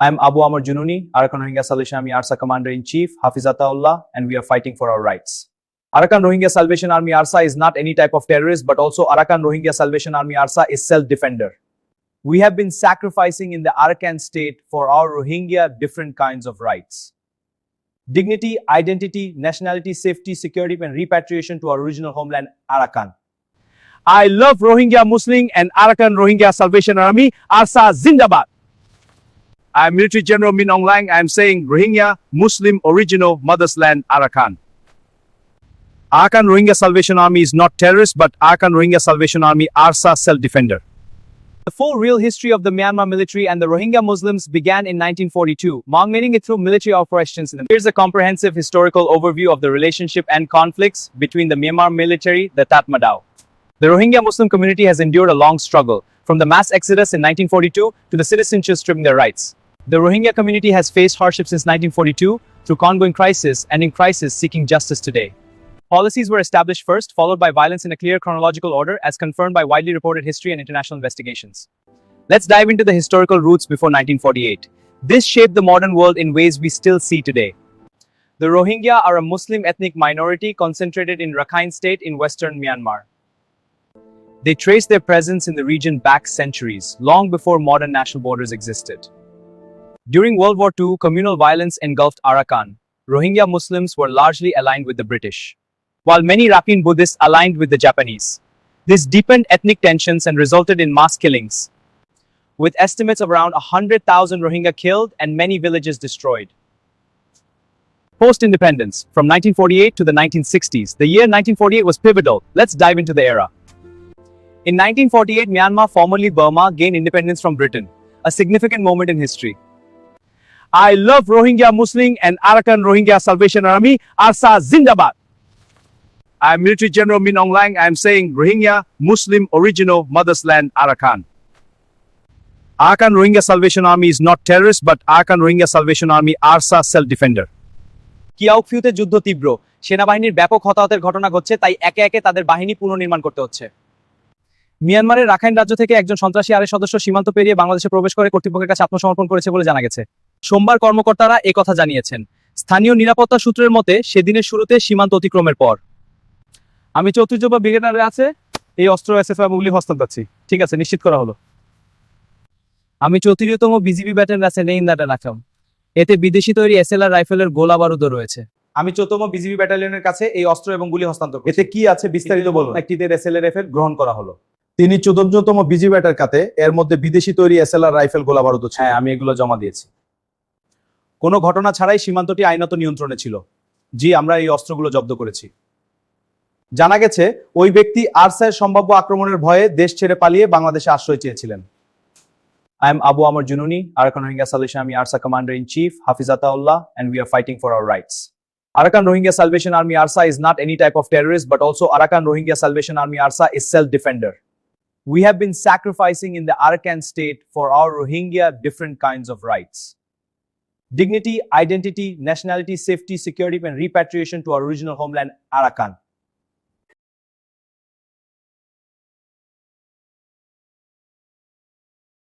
I am Abu Amar Jununi, Arakan Rohingya Salvation Army ARSA Commander-in-Chief, Hafizatullah, and we are fighting for our rights. Arakan Rohingya Salvation Army ARSA is not any type of terrorist, but also Arakan Rohingya Salvation Army ARSA is self-defender. We have been sacrificing in the Arakan state for our Rohingya different kinds of rights. Dignity, identity, nationality, safety, security, and repatriation to our original homeland, Arakan. I love Rohingya Muslim and Arakan Rohingya Salvation Army, ARSA Zindabad. I am Military General Min Aung Hlaing. I am saying Rohingya Muslim original mother's land, Arakan. Arakan Rohingya Salvation Army is not terrorist, but Arakan Rohingya Salvation Army, ARSA self-defender. The full real history of the Myanmar military and the Rohingya Muslims began in 1942, making it through military operations. Here's a comprehensive historical overview of the relationship and conflicts between the Myanmar military, the Tatmadaw. The Rohingya Muslim community has endured a long struggle, from the mass exodus in 1942 to the citizenship stripping their rights. The Rohingya community has faced hardship since 1942, through ongoing crisis and in crisis seeking justice today. Policies were established first, followed by violence in a clear chronological order, as confirmed by widely reported history and international investigations. Let's dive into the historical roots before 1948. This shaped the modern world in ways we still see today. The Rohingya are a Muslim ethnic minority concentrated in Rakhine State in western Myanmar. They trace their presence in the region back centuries, long before modern national borders existed. During World War II, communal violence engulfed Arakan. Rohingya Muslims were largely aligned with the British, while many Rakhine Buddhists aligned with the Japanese. This deepened ethnic tensions and resulted in mass killings, with estimates of around 100,000 Rohingya killed and many villages destroyed. Post-independence, from 1948 to the 1960s, the year 1948 was pivotal. Let's dive into the era. In 1948, Myanmar, formerly Burma, gained independence from Britain, a significant moment in history. I love Rohingya Muslim and Arakan Rohingya Salvation Army, ARSA Zindabad. I am Military General Min Aung Hlaing. I am saying Rohingya Muslim original mother's land, Arakan. Arakan Rohingya Salvation Army is not terrorist, but Arakan Rohingya Salvation Army, ARSA self-defender. কিয়াউকফিউতে যুদ্ধ তীব্র, সেনাবাহিনীর ব্যাপক হতাহতের ঘটনা ঘটছে, তাই একে একে তাদের বাহিনী পুনর্নির্মাণ করতে হচ্ছে। মিয়ানমারের রাখাইন রাজ্য থেকে একজন সন্ত্রাসী আরেক সদস্য সীমান্ত পেরিয়ে বাংলাদেশে প্রবেশ করে কর্তৃপক্ষের কাছে আত্মসমর্পণ করেছে বলে জানা গেছে। সোমবার কর্মকর্তারা একথা জানিয়েছেন। স্থানীয় নিরাপত্তা সূত্রের মতে, সেদিনের শুরুতে সীমান্ত অতিক্রমের পর আমি 34 ব্রিগেডারে আছে এই অস্ত্র এসএফআই গুলি হস্তান্তর করছি। ঠিক আছে, নিশ্চিত করা হলো। আমি 34তম বিজিবি ব্যাটালিয়ন আছে নেই ইন রাখলাম। এতে বিদেশি তৈরি এসএলআর রাইফেলের গোলা বারুদও রয়েছে। আমি 14তম বিজিবি ব্যাটালিয়নের কাছে এই অস্ত্র এবং গুলি হস্তান্তর করছি। এতে কি আছে বিস্তারিত বলুন। একটিতে এসএলআর রাইফেল গ্রহণ করা হলো। তিনি 14তম বিজিবি ব্যাটার কাতে এর মধ্যে বিদেশি তৈরি এসএলআর রাইফেল গোলা বারুদ ছিল। হ্যাঁ, আমি এগুলো জমা দিয়েছি। কোনো ঘটনা ছাড়াই সীমান্তটি আইনত নিয়ন্ত্রণে ছিল। জি, আমরা এই অস্ত্রগুলো জব্দ করেছি। জানা গেছে ওই ব্যক্তি আরসার সম্ভাব্য আক্রমণের ভয়ে দেশ ছেড়ে পালিয়ে বাংলাদেশে আশ্রয় চেয়েছিলেন। I am Abu Amar Jununi, Arakan Rohingya Salvation Army ARSA Commander-in-Chief, Hafizatullah, and we are fighting for our rights. Arakan Rohingya Salvation Army ARSA is not any type of terrorist, but also Arakan Rohingya Salvation Army ARSA is self-defender. We have been sacrificing in the Arakan state for our Rohingya different kinds of rights. Dignity, identity, nationality, safety, security, and repatriation to our original homeland, Arakan.